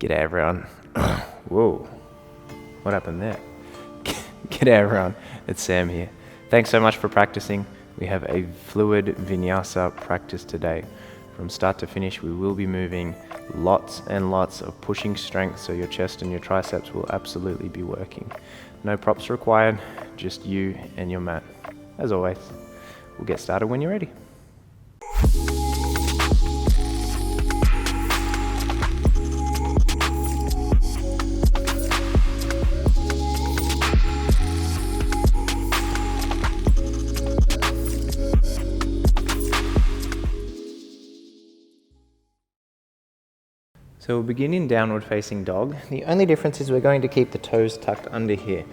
G'day everyone. Whoa, what happened there? G'day everyone, it's Sam here. Thanks so much for practicing. We have a fluid vinyasa practice today. From start to finish, we will be moving lots and lots of pushing strength, so your chest and your triceps will absolutely be working. No props required, just you and your mat. As always, we'll get started when you're ready. So we'll begin in downward facing dog. The only difference is we're going to keep the toes tucked under here,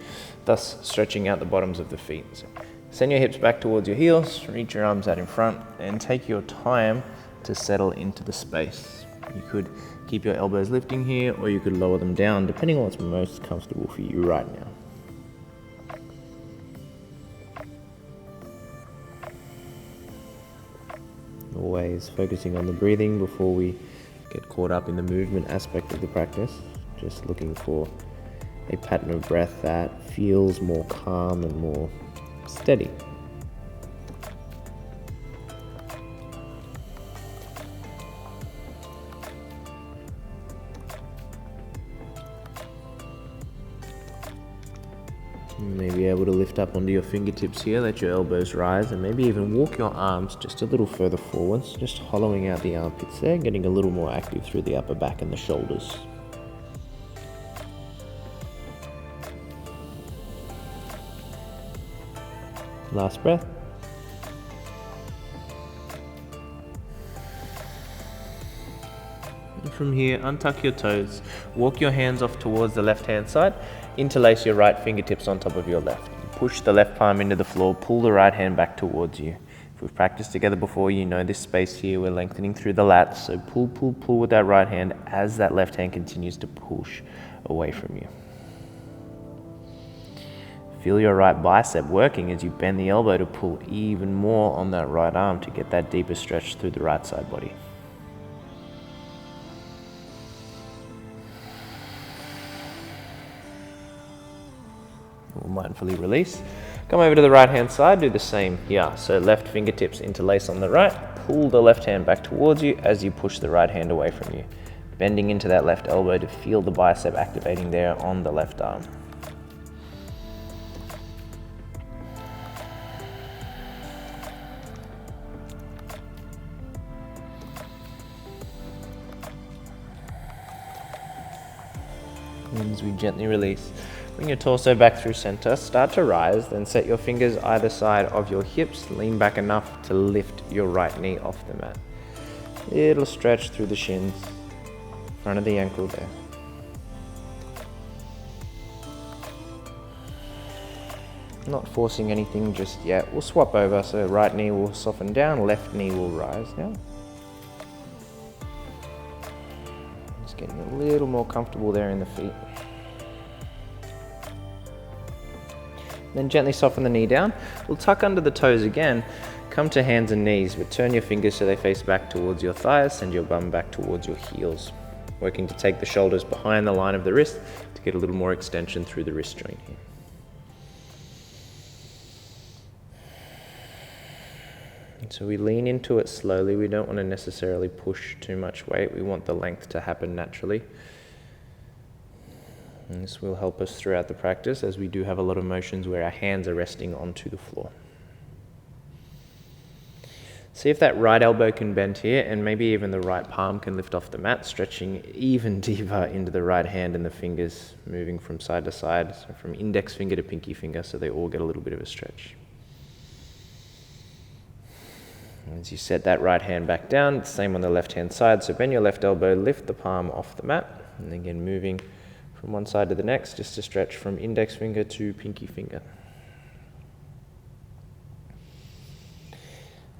thus stretching out the bottoms of the feet. So send your hips back towards your heels, reach your arms out in front, and take your time to settle into the space. You could keep your elbows lifting here, or you could lower them down, depending on what's most comfortable for you right now. Always focusing on the breathing before we get caught up in the movement aspect of the practice. Just looking for a pattern of breath that feels more calm and more steady. You may be able to lift up onto your fingertips here, let your elbows rise, and maybe even walk your arms just a little further forwards, just hollowing out the armpits there, getting a little more active through the upper back and the shoulders. Last breath. And from here, untuck your toes, walk your hands off towards the left-hand side, interlace your right fingertips on top of your left. Push the left palm into the floor, pull the right hand back towards you. If we've practiced together before, you know this space here, we're lengthening through the lats, so pull, pull, pull with that right hand as that left hand continues to push away from you. Feel your right bicep working as you bend the elbow to pull even more on that right arm to get that deeper stretch through the right side body. We'll mindfully release. Come over to the right hand side, do the same here. So left fingertips interlace on the right, pull the left hand back towards you as you push the right hand away from you. Bending into that left elbow to feel the bicep activating there on the left arm. And as we gently release, bring your torso back through center, start to rise, then set your fingers either side of your hips, lean back enough to lift your right knee off the mat. Little stretch through the shins, front of the ankle there. Not forcing anything just yet. We'll swap over, so right knee will soften down, left knee will rise now. Just getting a little more comfortable there in the feet. Then gently soften the knee down. We'll tuck under the toes again. Come to hands and knees, but turn your fingers so they face back towards your thighs, send your bum back towards your heels. Working to take the shoulders behind the line of the wrist to get a little more extension through the wrist joint here. And so we lean into it slowly. We don't want to necessarily push too much weight. We want the length to happen naturally. And this will help us throughout the practice, as we do have a lot of motions where our hands are resting onto the floor. See if that right elbow can bend here, and maybe even the right palm can lift off the mat, stretching even deeper into the right hand and the fingers moving from side to side, so from index finger to pinky finger, so they all get a little bit of a stretch. As you set that right hand back down, same on the left hand side, so bend your left elbow, lift the palm off the mat, and again moving from one side to the next, just to stretch from index finger to pinky finger.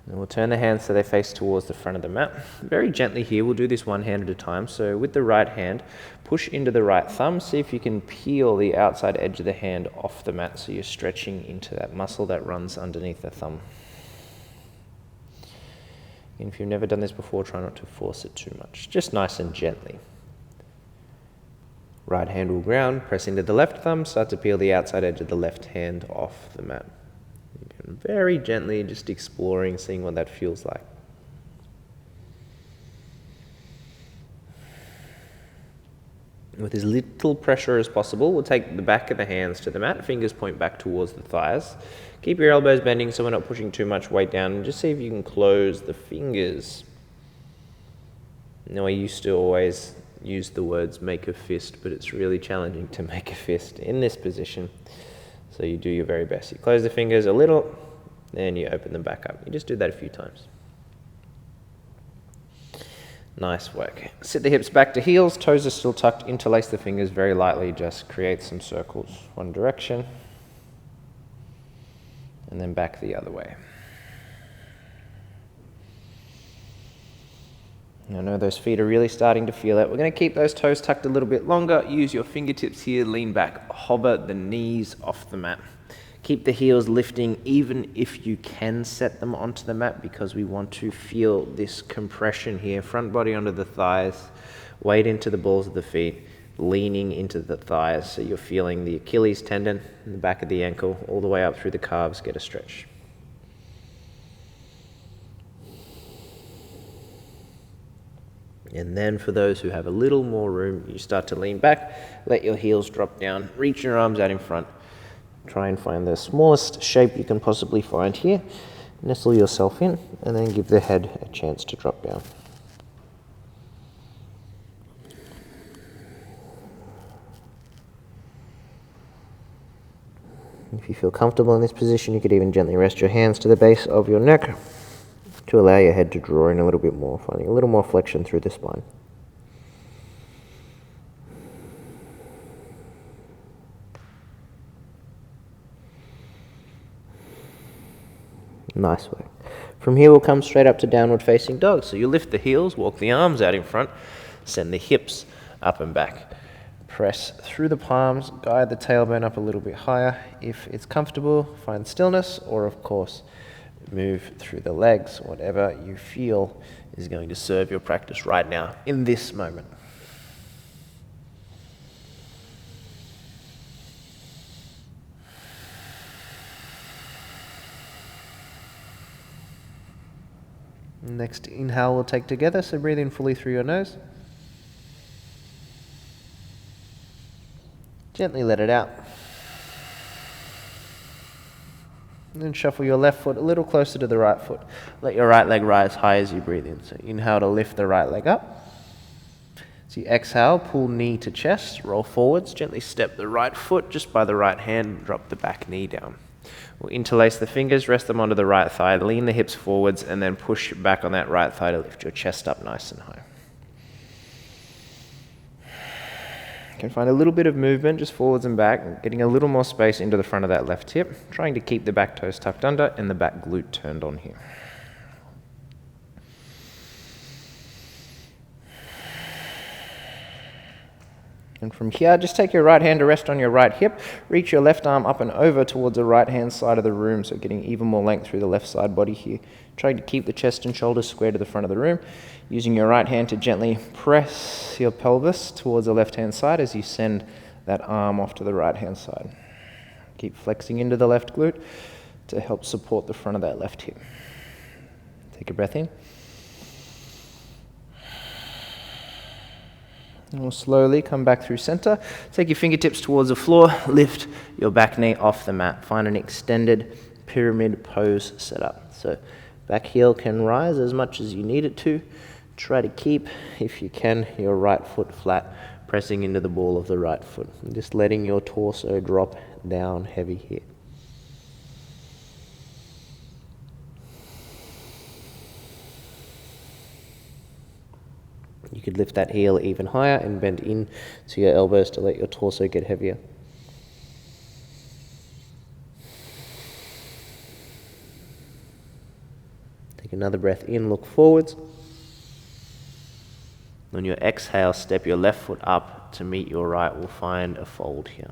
And we'll turn the hands so they face towards the front of the mat. Very gently here, we'll do this one hand at a time. So with the right hand, push into the right thumb. See if you can peel the outside edge of the hand off the mat so you're stretching into that muscle that runs underneath the thumb. And if you've never done this before, try not to force it too much. Just nice and gently. Right hand will ground, press into the left thumb, start to peel the outside edge of the left hand off the mat. You can very gently just exploring, seeing what that feels like. With as little pressure as possible, we'll take the back of the hands to the mat, fingers point back towards the thighs. Keep your elbows bending so we're not pushing too much weight down, and just see if you can close the fingers. Now, I used to always use the words make a fist, but it's really challenging to make a fist in this position. So you do your very best. You close the fingers a little, then you open them back up. You just do that a few times. Nice work. Sit the hips back to heels, toes are still tucked, interlace the fingers very lightly, just create some circles. One direction, and then back the other way. I know those feet are really starting to feel it. We're going to keep those toes tucked a little bit longer. Use your fingertips here, lean back, hover the knees off the mat. Keep the heels lifting even if you can set them onto the mat, because we want to feel this compression here. Front body onto the thighs, weight into the balls of the feet, leaning into the thighs. So you're feeling the Achilles tendon in the back of the ankle all the way up through the calves. Get a stretch. And then for those who have a little more room, you start to lean back, let your heels drop down, reach your arms out in front. Try and find the smallest shape you can possibly find here. Nestle yourself in, and then give the head a chance to drop down. If you feel comfortable in this position, you could even gently rest your hands to the base of your neck to allow your head to draw in a little bit more, finding a little more flexion through the spine. Nice work. From here, we'll come straight up to downward facing dog. So you lift the heels, walk the arms out in front, send the hips up and back. Press through the palms, guide the tailbone up a little bit higher. If it's comfortable, find stillness, or of course, move through the legs, whatever you feel is going to serve your practice right now in this moment. Next inhale we'll take together, so breathe in fully through your nose. Gently let it out. And then shuffle your left foot a little closer to the right foot. Let your right leg rise high as you breathe in. So inhale to lift the right leg up. So you exhale, pull knee to chest, roll forwards, gently step the right foot just by the right hand, drop the back knee down. We'll interlace the fingers, rest them onto the right thigh, lean the hips forwards, and then push back on that right thigh to lift your chest up nice and high. You can find a little bit of movement just forwards and back, getting a little more space into the front of that left hip, trying to keep the back toes tucked under and the back glute turned on here. And from here, just take your right hand to rest on your right hip, reach your left arm up and over towards the right hand side of the room, so getting even more length through the left side body here. Trying to keep the chest and shoulders square to the front of the room, using your right hand to gently press your pelvis towards the left hand side as you send that arm off to the right hand side. Keep flexing into the left glute to help support the front of that left hip. Take a breath in. And we'll slowly come back through center. Take your fingertips towards the floor, lift your back knee off the mat. Find an extended pyramid pose setup. So back heel can rise as much as you need it to. Try to keep, if you can, your right foot flat, pressing into the ball of the right foot. And just letting your torso drop down heavy here. You could lift that heel even higher and bend in to your elbows to let your torso get heavier. Take another breath in, look forwards. On your exhale, step your left foot up to meet your right. We'll find a fold here.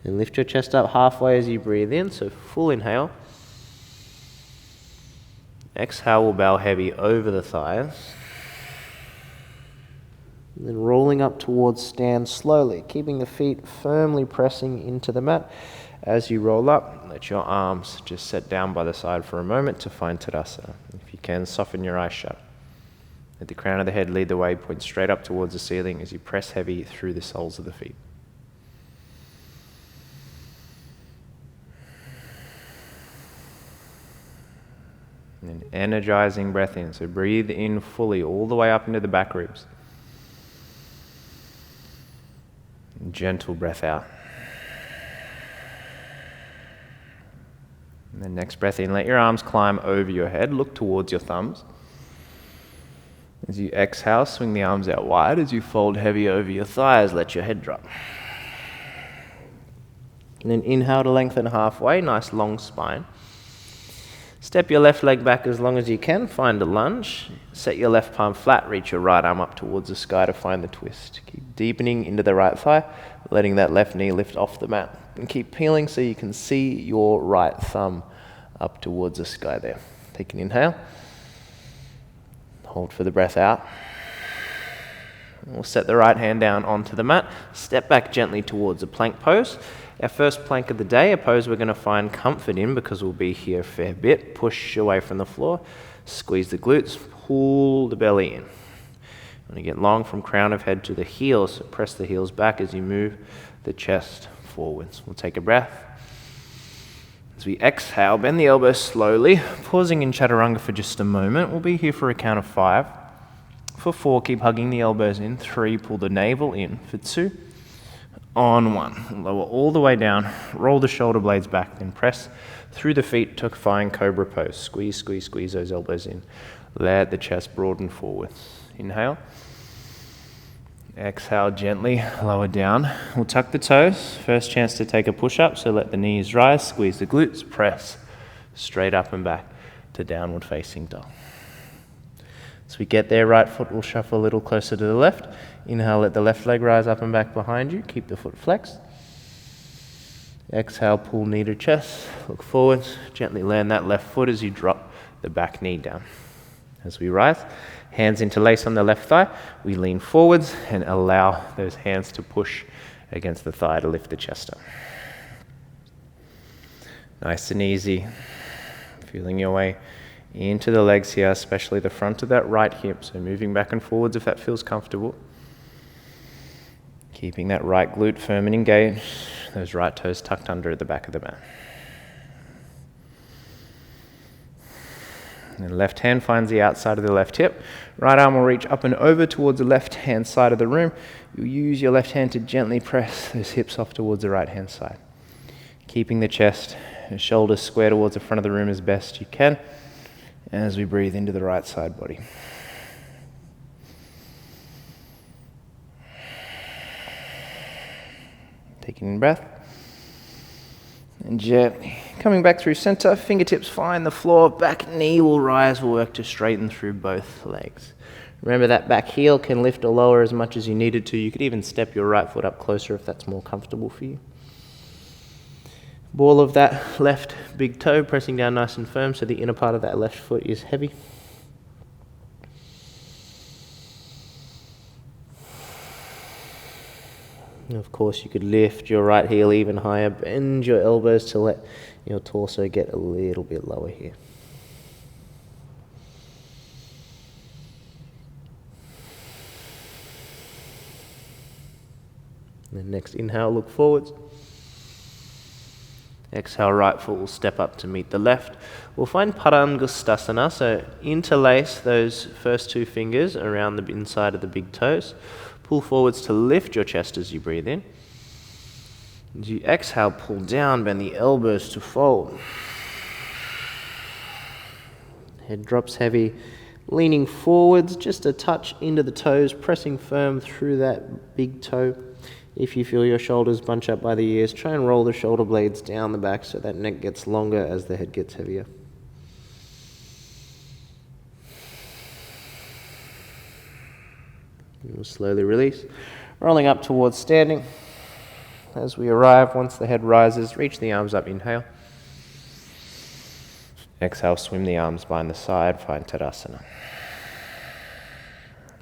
And lift your chest up halfway as you breathe in, so full inhale. Exhale will bow heavy over the thighs. And then rolling rolling up towards stand slowly, keeping the feet firmly pressing into the mat. As you roll up, let your arms just set down by the side for a moment to find Tadasana. If you can, soften your eyes shut. Let the crown of the head lead the way, point straight up towards the ceiling as you press heavy through the soles of the feet. And an energizing breath in. So breathe in fully all the way up into the back ribs. And gentle breath out. And then next breath in, let your arms climb over your head, look towards your thumbs. As you exhale, swing the arms out wide. As you fold heavy over your thighs, let your head drop. And then inhale to lengthen halfway, nice long spine. Step your left leg back as long as you can, find a lunge. Set your left palm flat, reach your right arm up towards the sky to find the twist. Keep deepening into the right thigh, letting that left knee lift off the mat. And keep peeling so you can see your right thumb up towards the sky there. Take an inhale. Hold for the breath out. We'll set the right hand down onto the mat. Step back gently towards a plank pose. Our first plank of the day, a pose we're going to find comfort in because we'll be here a fair bit. Push away from the floor, squeeze the glutes, pull the belly in. Want to get long from crown of head to the heels, so press the heels back as you move the chest forwards. We'll take a breath. As we exhale, bend the elbows slowly, pausing in chaturanga for just a moment. We'll be here for a count of 5. For 4, keep hugging the elbows in. 3, pull the navel in. For 2, on 1. Lower all the way down, roll the shoulder blades back, then press through the feet to find cobra pose. Squeeze, squeeze, squeeze those elbows in. Let the chest broaden forward. Inhale. Exhale gently, lower down. We'll tuck the toes. First chance to take a push-up, so let the knees rise, squeeze the glutes, press straight up and back to downward facing dog. As we get there, right foot will shuffle a little closer to the left. Inhale, let the left leg rise up and back behind you. Keep the foot flexed. Exhale, pull knee to chest. Look forwards. Gently land that left foot as you drop the back knee down. As we rise, hands interlace on the left thigh. We lean forwards and allow those hands to push against the thigh to lift the chest up. Nice and easy. Feeling your way into the legs here, especially the front of that right hip. So moving back and forwards if that feels comfortable. Keeping that right glute firm and engaged. Those right toes tucked under at the back of the mat. And the left hand finds the outside of the left hip. Right arm will reach up and over towards the left hand side of the room. You'll use your left hand to gently press those hips off towards the right hand side. Keeping the chest and shoulders square towards the front of the room as best you can as we breathe into the right side body. Taking a breath. And gently coming back through center, fingertips find the floor, back knee will rise, we'll work to straighten through both legs. Remember that back heel can lift or lower as much as you needed to. You could even step your right foot up closer if that's more comfortable for you. Ball of that left big toe pressing down nice and firm so the inner part of that left foot is heavy. And of course, you could lift your right heel even higher, bend your elbows to let your torso get a little bit lower here. And then next inhale, look forwards. Exhale, right foot will step up to meet the left. We'll find Padangusthasana, so interlace those first 2 fingers around the inside of the big toes. Pull forwards to lift your chest as you breathe in. As you exhale, pull down, bend the elbows to fold. Head drops heavy, leaning forwards, just a touch into the toes, pressing firm through that big toe. If you feel your shoulders bunch up by the ears, try and roll the shoulder blades down the back so that neck gets longer as the head gets heavier. We'll slowly release, rolling up towards standing. As we arrive, once the head rises, reach the arms up, inhale. Exhale, swim the arms behind the side, find Tadasana.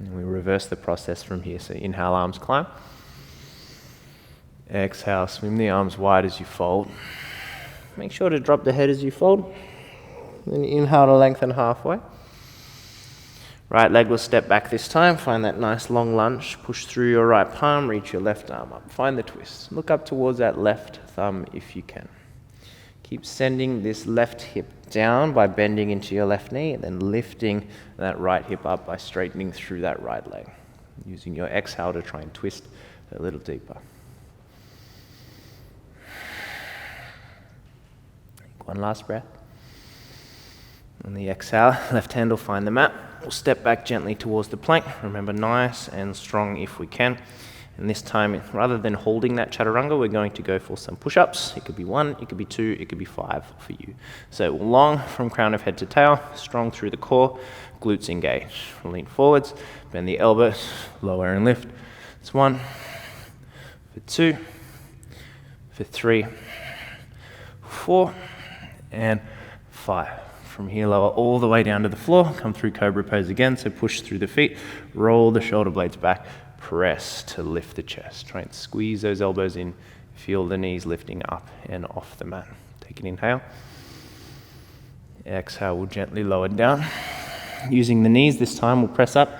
And we reverse the process from here. So inhale, arms climb. Exhale, swim the arms wide as you fold. Make sure to drop the head as you fold. Then inhale to lengthen halfway. Right leg will step back this time. Find that nice long lunge. Push through your right palm, reach your left arm up. Find the twist. Look up towards that left thumb if you can. Keep sending this left hip down by bending into your left knee and then lifting that right hip up by straightening through that right leg. Using your exhale to try and twist a little deeper. One last breath. On the exhale, left hand will find the mat. We'll step back gently towards the plank. Remember, nice and strong if we can. And this time, rather than holding that chaturanga, we're going to go for some push-ups. It could be 1, it could be 2, it could be 5 for you. So long from crown of head to tail, strong through the core, glutes engage. Lean forwards, bend the elbows, lower and lift. It's 1, for 2, for 3, 4, and 5. From here, lower all the way down to the floor. Come through cobra pose again. So push through the feet, roll the shoulder blades back, press to lift the chest. Try and squeeze those elbows in. Feel the knees lifting up and off the mat. Take an inhale. Exhale, we'll gently lower down. Using the knees this time, we'll press up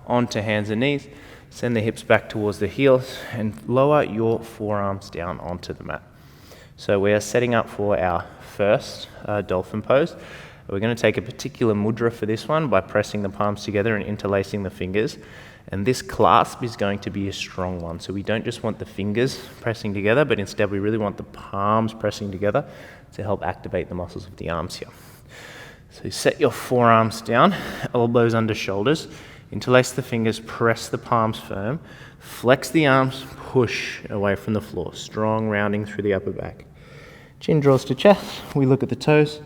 onto hands and knees. Send the hips back towards the heels and lower your forearms down onto the mat. So we are setting up for our first dolphin pose. We're going to take a particular mudra for this one by pressing the palms together and interlacing the fingers. And this clasp is going to be a strong one. So we don't just want the fingers pressing together, but instead we really want the palms pressing together to help activate the muscles of the arms here. So set your forearms down, elbows under shoulders, interlace the fingers, press the palms firm, flex the arms, push away from the floor. Strong rounding through the upper back. Chin draws to chest. We look at the toes.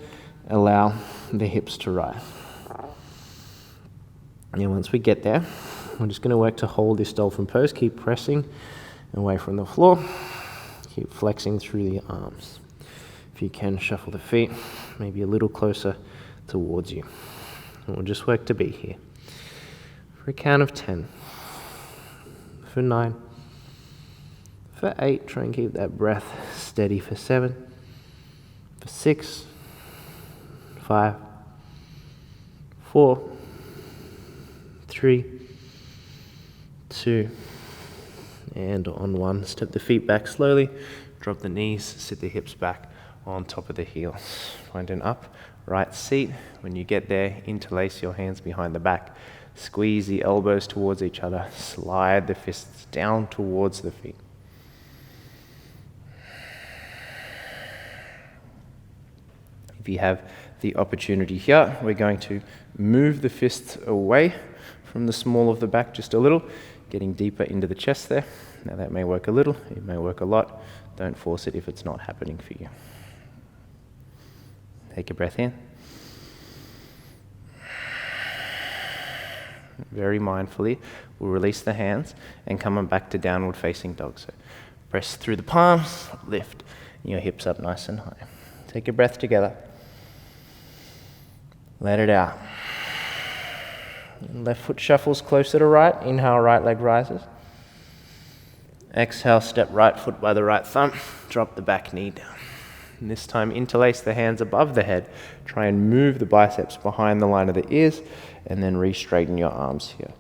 Allow the hips to rise. And once we get there, we're just going to work to hold this dolphin pose. Keep pressing away from the floor. Keep flexing through the arms. If you can, shuffle the feet, maybe a little closer towards you. And we'll just work to be here. For a count of 10. For 9. For 8, try and keep that breath steady for 7. For 6. 5, 4, 3, 2, and on 1. Step the feet back slowly, drop the knees, sit the hips back on top of the heels. Find an upright seat. When you get there, interlace your hands behind the back. Squeeze the elbows towards each other. Slide the fists down towards the feet. If you have the opportunity here, we're going to move the fists away from the small of the back just a little, getting deeper into the chest there. Now that may work a little, it may work a lot. Don't force it if it's not happening for you. Take a breath in. Very mindfully, we'll release the hands and come on back to downward facing dog. So press through the palms, lift your hips up nice and high. Take a breath together. Let it out. Left foot shuffles closer to right. Inhale, right leg rises. Exhale, step right foot by the right thumb. Drop the back knee down. And this time, interlace the hands above the head. Try and move the biceps behind the line of the ears, and then re-straighten your arms here.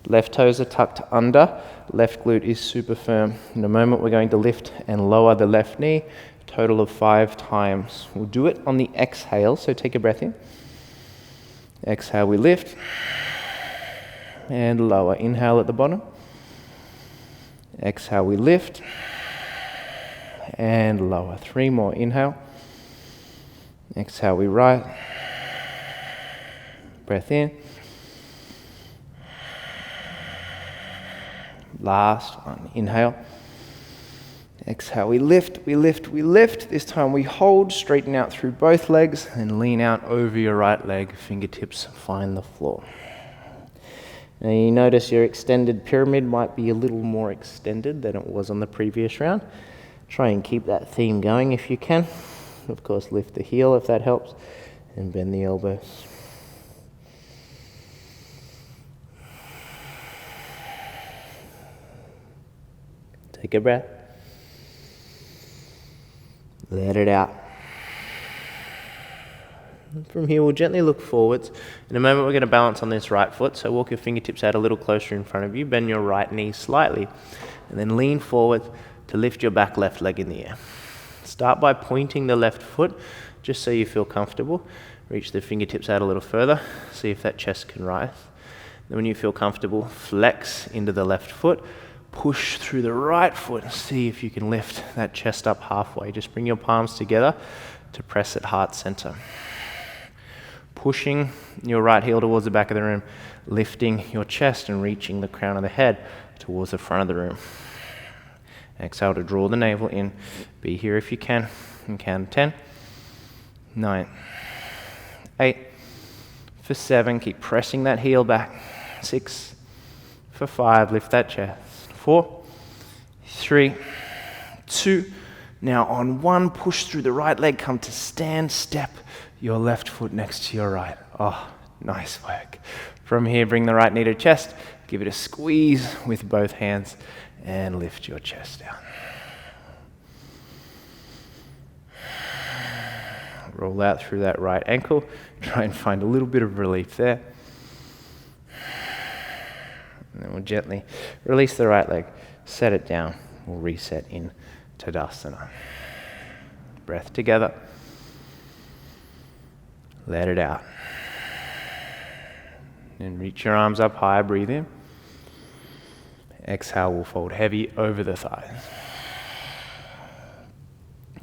Left toes are tucked under. Left glute is super firm. In a moment, we're going to lift and lower the left knee. Total of 5 times. We'll do it on the exhale, so take a breath in. Exhale, we lift and lower. Inhale at the bottom. Exhale, we lift and lower. 3 more. Inhale. Exhale, we rise. Breath in. Last one. Inhale. Exhale, we lift, we lift, we lift. This time we hold, straighten out through both legs, and lean out over your right leg. Fingertips find the floor. Now you notice your extended pyramid might be a little more extended than it was on the previous round. Try and keep that theme going if you can. Of course, lift the heel if that helps, and bend the elbows. Take a breath. Let it out. From here, we'll gently look forwards. In a moment, we're going to balance on this right foot. So walk your fingertips out a little closer in front of you. Bend your right knee slightly. And then lean forward to lift your back left leg in the air. Start by pointing the left foot, just so you feel comfortable. Reach the fingertips out a little further. See if that chest can rise. Then when you feel comfortable, flex into the left foot. Push through the right foot. See if you can lift that chest up halfway. Just bring your palms together to press at heart center. Pushing your right heel towards the back of the room, lifting your chest and reaching the crown of the head towards the front of the room. Exhale to draw the navel in. Be here if you can. And count 10, 9, 8, for 7. Keep pressing that heel back. 6, for 5. Lift that chest. 4, 3, 2. Now on 1, push through the right leg. Come to stand. Step your left foot next to your right. Oh, nice work. From here, bring the right knee to chest. Give it a squeeze with both hands and lift your chest down. Roll out through that right ankle. Try and find a little bit of relief there. And then we'll gently release the right leg. Set it down. We'll reset in Tadasana. Breath together. Let it out. And reach your arms up high. Breathe in. Exhale, we'll fold heavy over the thighs.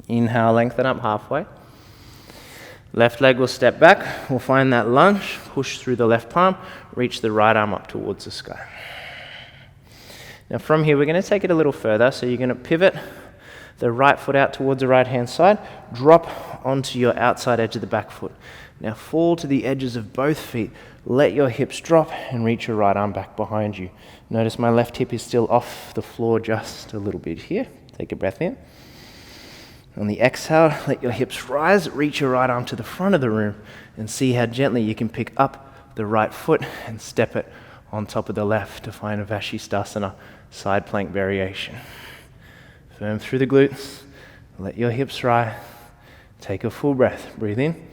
Inhale, lengthen up halfway. Left leg will step back. We'll find that lunge. Push through the left palm. Reach the right arm up towards the sky. Now from here, we're going to take it a little further. So you're going to pivot the right foot out towards the right hand side. Drop onto your outside edge of the back foot. Now fall to the edges of both feet. Let your hips drop and reach your right arm back behind you. Notice my left hip is still off the floor just a little bit here. Take a breath in. On the exhale, let your hips rise. Reach your right arm to the front of the room and see how gently you can pick up the right foot and step it on top of the left to find a Vashisthasana side plank variation. Firm through the glutes. Let your hips rise. Take a full breath. Breathe in.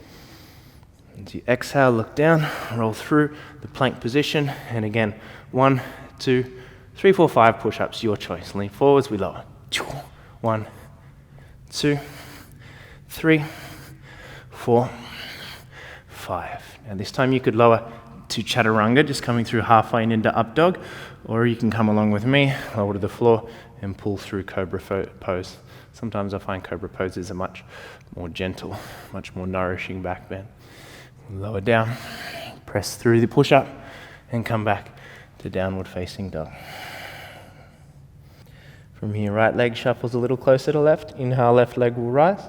As you exhale, look down, roll through the plank position, and again, 1, 2, 3, 4, 5 push-ups, your choice. Lean forwards, we lower. 1, 2, 3, 4, 5. Now this time you could lower to chaturanga, just coming through halfway and into up dog, or you can come along with me, lower to the floor, and pull through cobra pose. Sometimes I find cobra poses are much more gentle, much more nourishing back bend. Lower down, press through the push-up, and come back to downward facing dog. From here, right leg shuffles a little closer to left. Inhale, left leg will rise.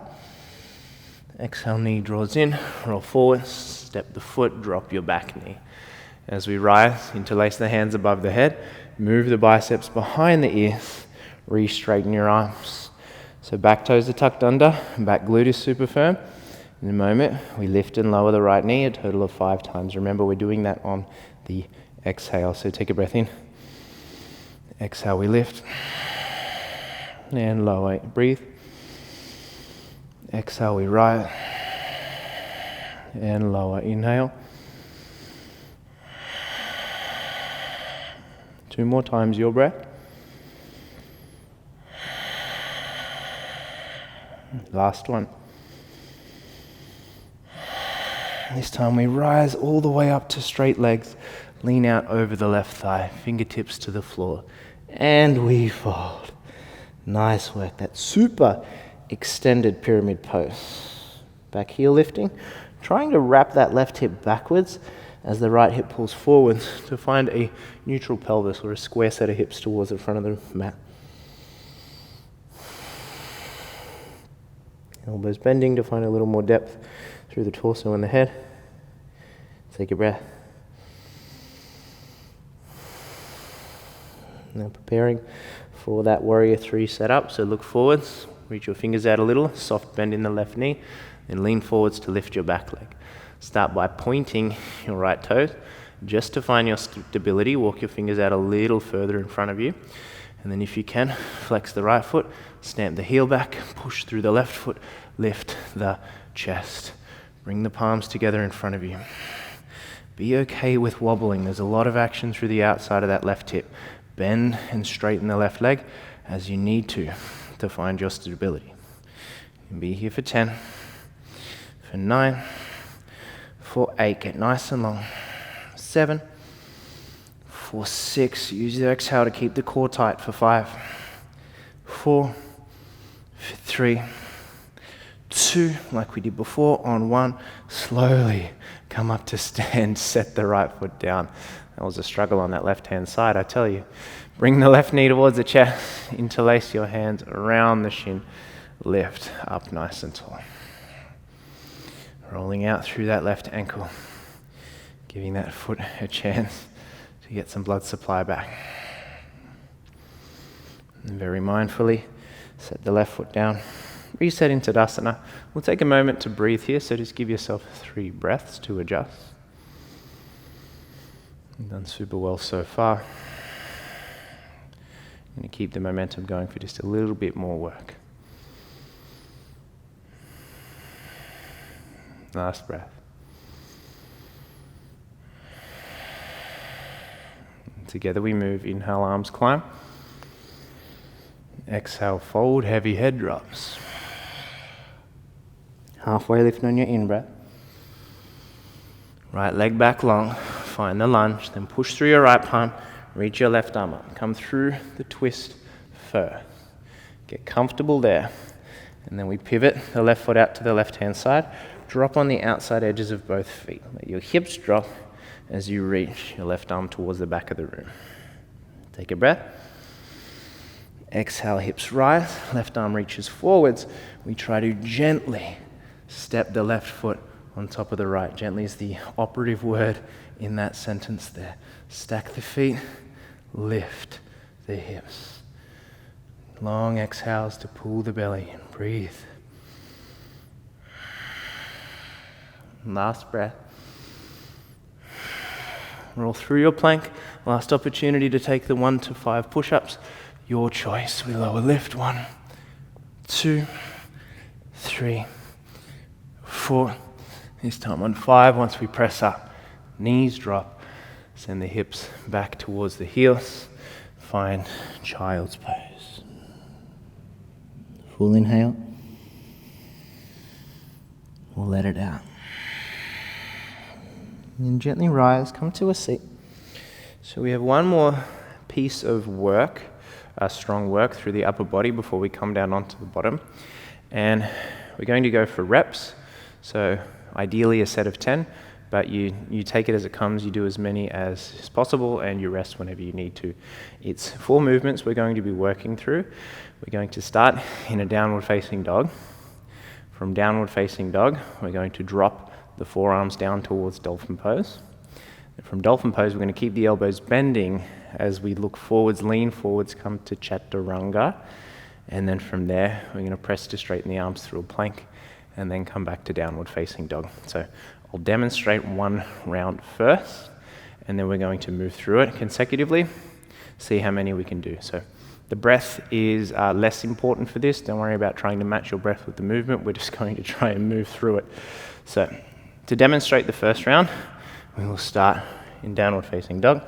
Exhale, knee draws in, roll forward, step the foot, drop your back knee. As we rise, interlace the hands above the head, move the biceps behind the ears, re-straighten your arms. So back toes are tucked under, back glute is super firm. In a moment, we lift and lower the right knee a total of 5 times. Remember, we're doing that on the exhale. So take a breath in. Exhale, we lift. And lower. Breathe. Exhale, we rise. And lower. Inhale. 2 more times your breath. Last one. This time we rise all the way up to straight legs, lean out over the left thigh, fingertips to the floor, and we fold. Nice work. That super extended pyramid pose. Back heel lifting, trying to wrap that left hip backwards as the right hip pulls forwards to find a neutral pelvis or a square set of hips towards the front of the mat. Elbows bending to find a little more depth through the torso and the head. Take a breath. Now preparing for that warrior 3 setup. So look forwards, reach your fingers out a little, soft bend in the left knee, then lean forwards to lift your back leg. Start by pointing your right toes. Just to find your stability, walk your fingers out a little further in front of you. And then if you can, flex the right foot, stamp the heel back, push through the left foot, lift the chest. Bring the palms together in front of you. Be okay with wobbling. There's a lot of action through the outside of that left hip. Bend and straighten the left leg as you need to find your stability. You can be here for 10, for 9, for 8, get nice and long, 7, for 6, use your exhale to keep the core tight, for 5, 4, for 3, 2, like we did before, on 1, slowly come up to stand, set the right foot down. That was a struggle on that left-hand side, I tell you. Bring the left knee towards the chest, interlace your hands around the shin, lift up nice and tall. Rolling out through that left ankle, giving that foot a chance to get some blood supply back. And very mindfully, set the left foot down, reset into Tadasana. We'll take a moment to breathe here, so just give yourself 3 breaths to adjust. You've done super well so far. I'm going to keep the momentum going for just a little bit more work. Last breath. Together we move. Inhale, arms climb. Exhale, fold, heavy head drops. Halfway lift on your in-breath. Right leg back long. Find the lunge, then push through your right palm. Reach your left arm up. Come through the twist first. Get comfortable there. And then we pivot the left foot out to the left-hand side. Drop on the outside edges of both feet. Let your hips drop as you reach your left arm towards the back of the room. Take a breath. Exhale, hips rise. Left arm reaches forwards. We try to gently step the left foot on top of the right. Gently is the operative word in that sentence there. Stack the feet, lift the hips. Long exhales to pull the belly in. Breathe. Last breath. Roll through your plank. Last opportunity to take the 1 to 5 push-ups. Your choice. We lower lift. 1, 2, 3, 4. This time on 5, once we press up, knees drop. Send the hips back towards the heels. Find child's pose. Full inhale. We'll let it out. And gently rise, come to a seat. So we have one more piece of work, strong work through the upper body before we come down onto the bottom. And we're going to go for reps. So ideally a set of 10, but you take it as it comes, you do as many as is possible, and you rest whenever you need to. It's 4 movements we're going to be working through. We're going to start in a downward facing dog. From downward facing dog, we're going to drop the forearms down towards dolphin pose. And from dolphin pose, we're going to keep the elbows bending as we look forwards, lean forwards, come to chaturanga. And then from there, we're going to press to straighten the arms through a plank and then come back to downward facing dog. So I'll demonstrate one round first, and then we're going to move through it consecutively, see how many we can do. So the breath is less important for this. Don't worry about trying to match your breath with the movement. We're just going to try and move through it. So to demonstrate the first round, we will start in downward facing dog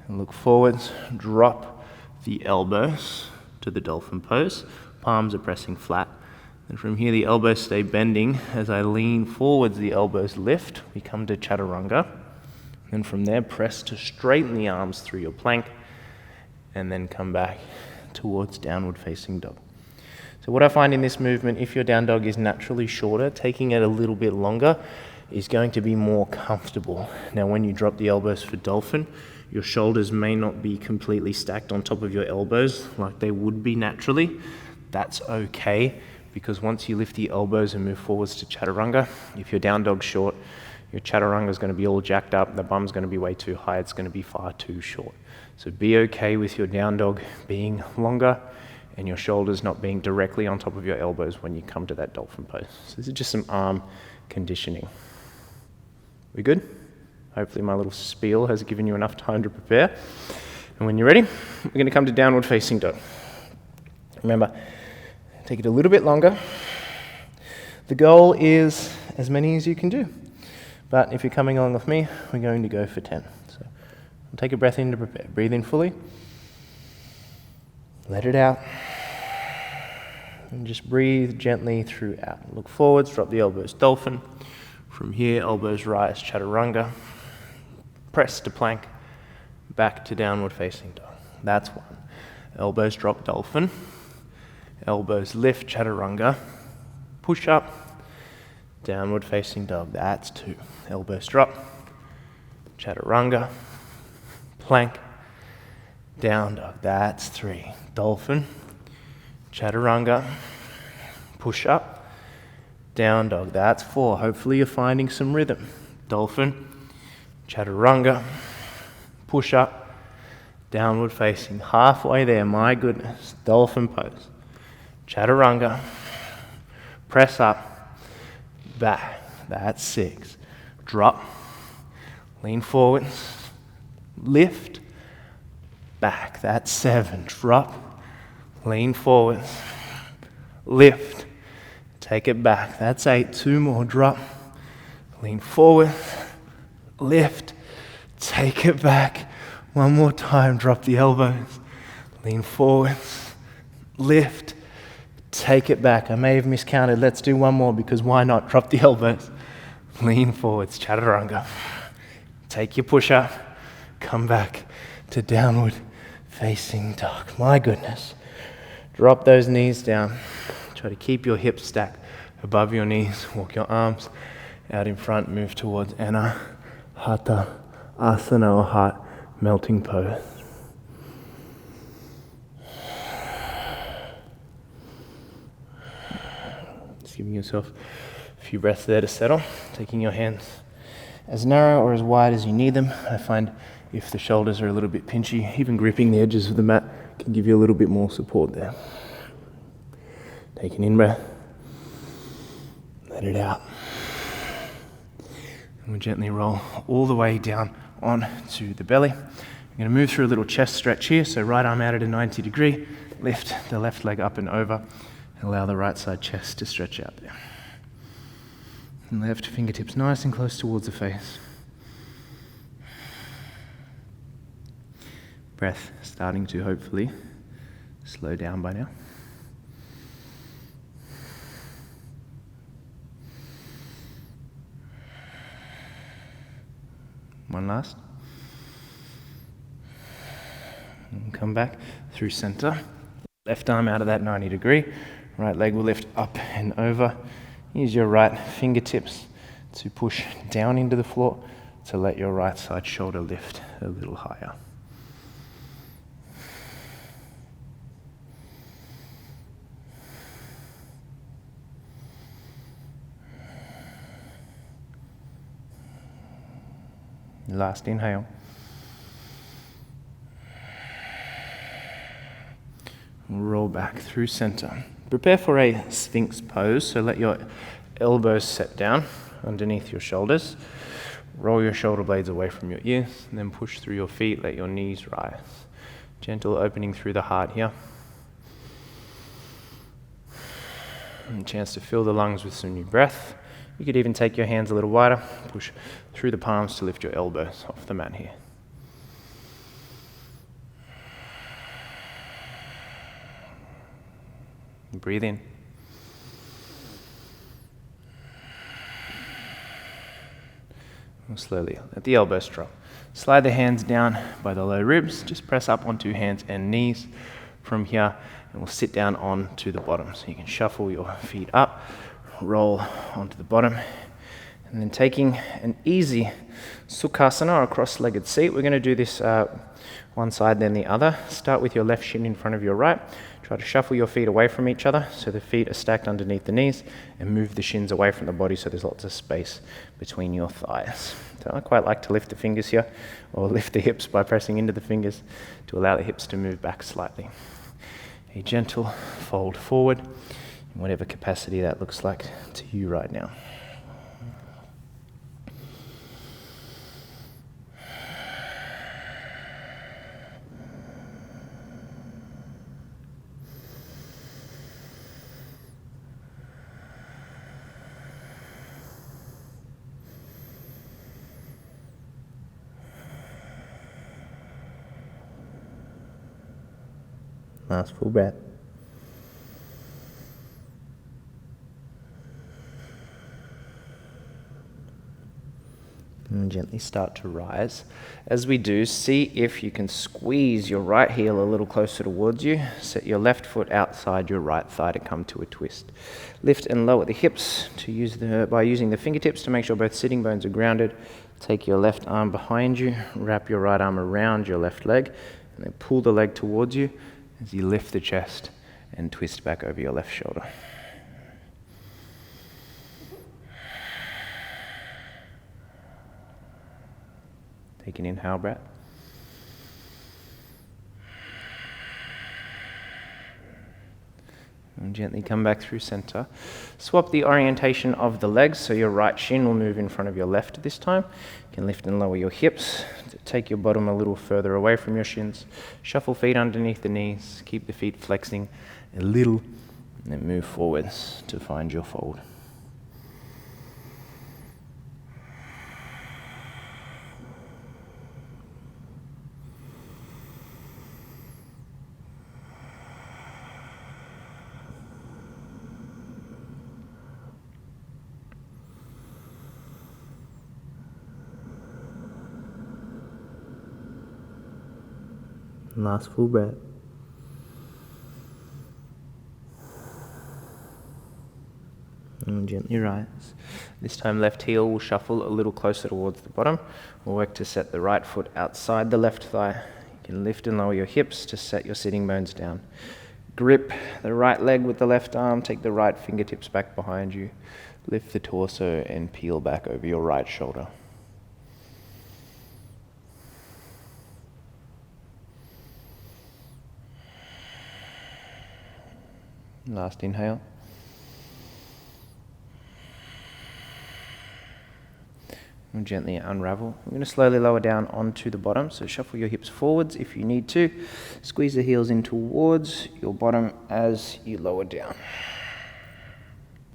and look forwards, drop the elbows to the dolphin pose. Palms are pressing flat. And from here, the elbows stay bending. As I lean forwards, the elbows lift. We come to chaturanga. And from there, press to straighten the arms through your plank, and then come back towards downward facing dog. So what I find in this movement, if your down dog is naturally shorter, taking it a little bit longer is going to be more comfortable. Now, when you drop the elbows for dolphin, your shoulders may not be completely stacked on top of your elbows like they would be naturally. That's okay, because once you lift the elbows and move forwards to chaturanga, if your down dog's short, your chaturanga is going to be all jacked up, the bum's going to be way too high, it's going to be far too short. So be okay with your down dog being longer and your shoulders not being directly on top of your elbows when you come to that dolphin pose. So this is just some arm conditioning. We good? Hopefully my little spiel has given you enough time to prepare. And when you're ready, we're going to come to downward facing dog. Remember, take it a little bit longer. The goal is as many as you can do. But if you're coming along with me, we're going to go for 10. So take a breath in to prepare. Breathe in fully. Let it out. And just breathe gently throughout. Look forwards, drop the elbows, dolphin. From here, elbows rise, chaturanga. Press to plank, back to downward facing dog. That's one. Elbows drop, dolphin. Elbows lift, chaturanga. Push up, downward facing dog. That's two. Elbows drop, chaturanga, plank, down dog. That's three. Dolphin, chaturanga, push up, down dog. That's four. Hopefully you're finding some rhythm. Dolphin, chaturanga, push up, downward facing. Halfway there, my goodness. Dolphin pose. Chaturanga, press up, back. That's six. Drop, lean forwards, lift, back. That's seven. Drop, lean forwards, lift, take it back. That's eight. Two more. Drop, lean forward, lift, take it back. One more time. Drop the elbows, lean forwards, lift, take it back. I may have miscounted. Let's do one more because why not? Drop the elbows, lean forwards, chaturanga. Take your push up, come back to downward facing dog. My goodness. Drop those knees down. Try to keep your hips stacked above your knees. Walk your arms out in front. Move towards Anahata Asana or heart melting pose. Just giving yourself a few breaths there to settle. Taking your hands as narrow or as wide as you need them. I find if the shoulders are a little bit pinchy, even gripping the edges of the mat can give you a little bit more support there. Take an in-breath. Let it out. And we'll gently roll all the way down onto the belly. We're going to move through a little chest stretch here. So right arm out at a 90 degree. Lift the left leg up and over. And allow the right side chest to stretch out there. And left fingertips nice and close towards the face. Breath starting to hopefully slow down by now. One last. And come back through center. Left arm out of that 90 degree. Right leg will lift up and over. Use your right fingertips to push down into the floor to let your right side shoulder lift a little higher. Last inhale. Roll back through center. Prepare for a Sphinx pose, so let your elbows set down underneath your shoulders. Roll your shoulder blades away from your ears, and then push through your feet, let your knees rise. Gentle opening through the heart here. And a chance to fill the lungs with some new breath. You could even take your hands a little wider, push through the palms to lift your elbows off the mat here. Breathe in. And slowly let the elbows drop. Slide the hands down by the low ribs. Just press up onto hands and knees from here, and we'll sit down onto the bottom. So you can shuffle your feet up, roll onto the bottom, and then taking an easy Sukhasana or cross-legged seat. We're going to do this one side then the other. Start with your left shin in front of your right. Try to shuffle your feet away from each other so the feet are stacked underneath the knees, and move the shins away from the body so there's lots of space between your thighs. So I quite like to lift the fingers here, or lift the hips by pressing into the fingers to allow the hips to move back slightly. A gentle fold forward in whatever capacity that looks like to you right now. Last full breath. And gently start to rise. As we do, see if you can squeeze your right heel a little closer towards you. Set your left foot outside your right thigh to come to a twist. Lift and lower the hips by using the fingertips to make sure both sitting bones are grounded. Take your left arm behind you, wrap your right arm around your left leg, and then pull the leg towards you as you lift the chest and twist back over your left shoulder. Take an inhale breath. And gently come back through center. Swap the orientation of the legs, so your right shin will move in front of your left this time. You can lift and lower your hips to take your bottom a little further away from your shins. Shuffle feet underneath the knees. Keep the feet flexing a little, and then move forwards to find your fold. Last full breath. And gently rise. This time left heel will shuffle a little closer towards the bottom. We'll work to set the right foot outside the left thigh. You can lift and lower your hips to set your sitting bones down. Grip the right leg with the left arm. Take the right fingertips back behind you. Lift the torso and peel back over your right shoulder. Last inhale. And gently unravel. We're going to slowly lower down onto the bottom, so shuffle your hips forwards if you need to. Squeeze the heels in towards your bottom as you lower down.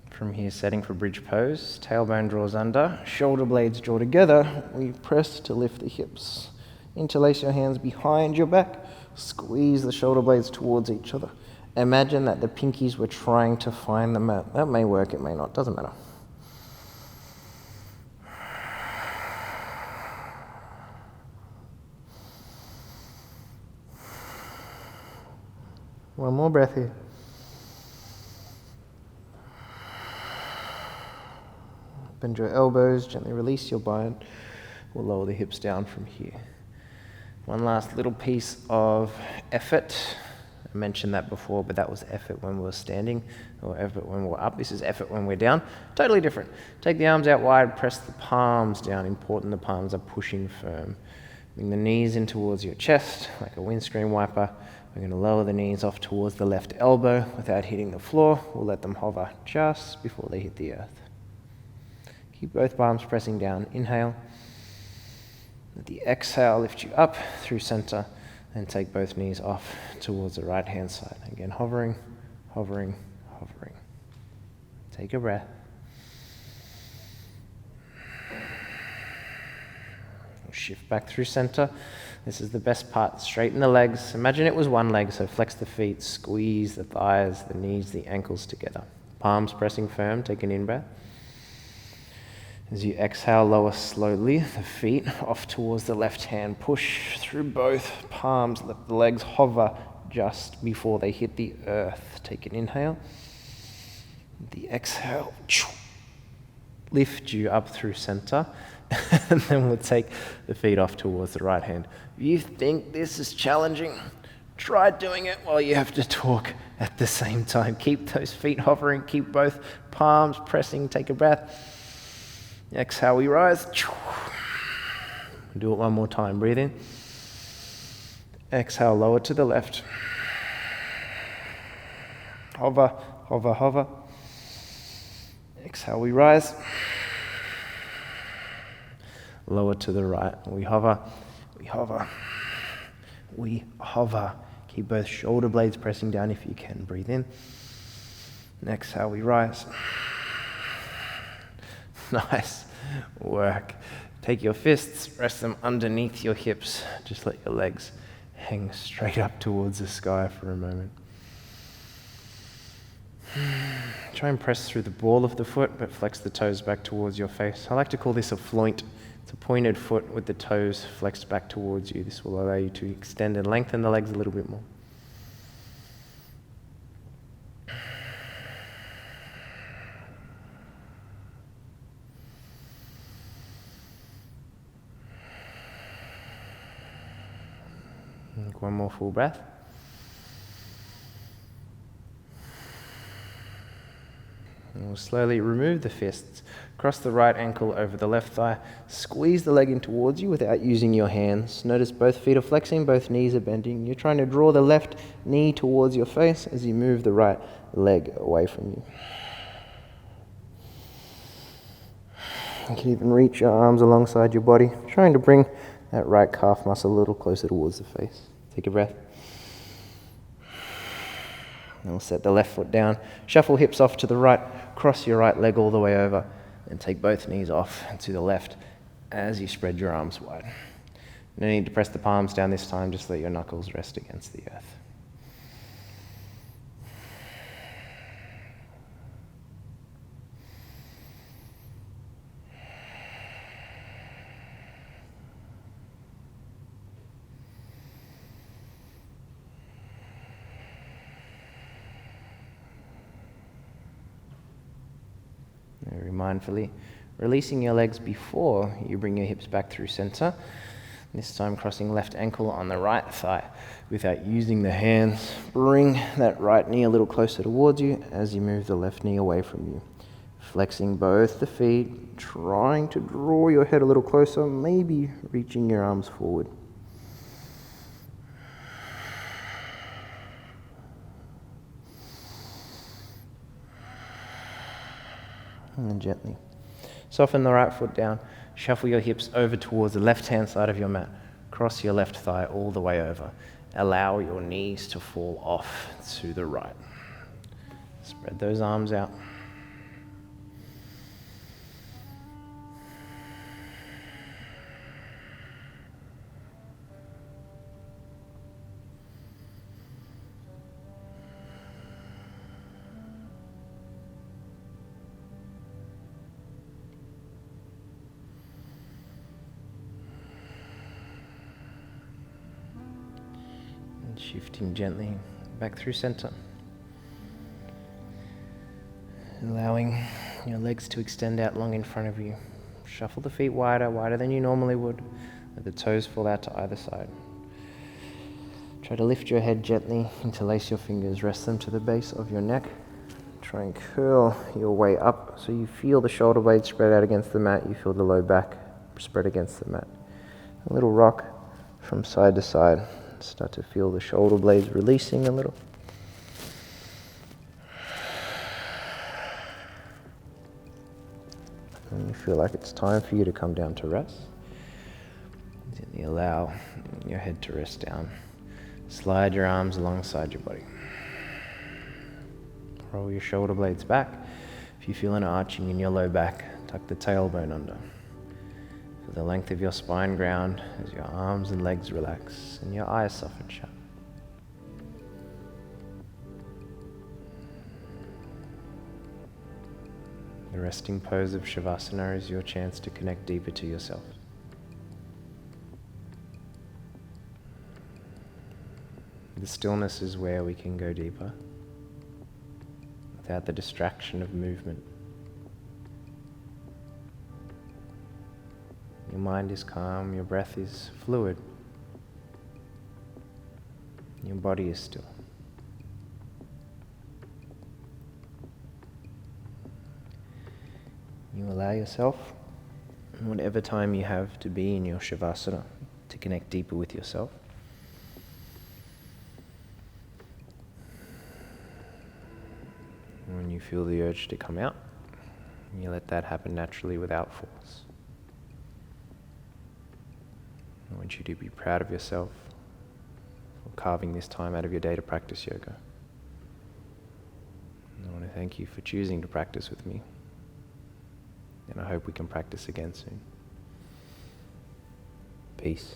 From here, setting for bridge pose. Tailbone draws under, shoulder blades draw together. We press to lift the hips. Interlace your hands behind your back. Squeeze the shoulder blades towards each other. Imagine that the pinkies were trying to find the mat. That may work, it may not, doesn't matter. One more breath here. Bend your elbows, gently release your spine. We'll lower the hips down from here. One last little piece of effort. I mentioned that before, but that was effort when we were standing, or effort when we were up. This is effort when we're down. Totally different. Take the arms out wide, press the palms down. Important, the palms are pushing firm. Bring the knees in towards your chest, like a windscreen wiper. We're going to lower the knees off towards the left elbow without hitting the floor. We'll let them hover just before they hit the earth. Keep both palms pressing down. Inhale. Let the exhale lift you up through center. And take both knees off towards the right-hand side. Again, hovering, hovering, hovering. Take a breath. Shift back through center. This is the best part. Straighten the legs. Imagine it was one leg, so flex the feet, squeeze the thighs, the knees, the ankles together. Palms pressing firm. Take an in-breath. As you exhale, lower slowly the feet off towards the left hand. Push through both palms. Let the legs hover just before they hit the earth. Take an inhale. The exhale. Lift you up through center. And then we'll take the feet off towards the right hand. If you think this is challenging, try doing it while you have to talk at the same time. Keep those feet hovering. Keep both palms pressing. Take a breath. Exhale, we rise. Do it one more time. Breathe in. Exhale, lower to the left. Hover, hover, hover. Exhale, we rise. Lower to the right. We hover, we hover, we hover. Keep both shoulder blades pressing down if you can. Breathe in. Exhale, we rise. Nice work. Take your fists, rest them underneath your hips. Just let your legs hang straight up towards the sky for a moment. Try and press through the ball of the foot, but flex the toes back towards your face. I like to call this a floint. It's a pointed foot with the toes flexed back towards you. This will allow you to extend and lengthen the legs a little bit more. One more full breath. And we'll slowly remove the fists. Cross the right ankle over the left thigh. Squeeze the leg in towards you without using your hands. Notice both feet are flexing, both knees are bending. You're trying to draw the left knee towards your face as you move the right leg away from you. You can even reach your arms alongside your body, trying to bring that right calf muscle a little closer towards the face. Take a breath. And we'll set the left foot down. Shuffle hips off to the right. Cross your right leg all the way over. And take both knees off to the left as you spread your arms wide. No need to press the palms down this time. Just let your knuckles rest against the earth. Very mindfully releasing your legs before you bring your hips back through center. This time crossing left ankle on the right thigh without using the hands. Bring that right knee a little closer towards you as you move the left knee away from you. Flexing both the feet, trying to draw your head a little closer, maybe reaching your arms forward. And then gently soften the right foot down. Shuffle your hips over towards the left-hand side of your mat. Cross your left thigh all the way over. Allow your knees to fall off to the right. Spread those arms out. Shifting gently back through center. Allowing your legs to extend out long in front of you. Shuffle the feet wider than you normally would. Let the toes fall out to either side. Try to lift your head gently, interlace your fingers, rest them to the base of your neck. Try and curl your way up so you feel the shoulder blades spread out against the mat. You feel the low back spread against the mat. A little rock from side to side. Start to feel the shoulder blades releasing a little. And you feel like it's time for you to come down to rest. Gently allow your head to rest down. Slide your arms alongside your body. Roll your shoulder blades back. If you feel an arching in your low back, tuck the tailbone under. Feel the length of your spine ground as your arms and legs relax and your eyes soften shut. The resting pose of Savasana is your chance to connect deeper to yourself. The stillness is where we can go deeper without the distraction of movement. Your mind is calm, your breath is fluid, your body is still. You allow yourself, whatever time you have, to be in your Savasana, to connect deeper with yourself. When you feel the urge to come out, you let that happen naturally without force. I want you to be proud of yourself for carving this time out of your day to practice yoga. I want to thank you for choosing to practice with me. And I hope we can practice again soon. Peace.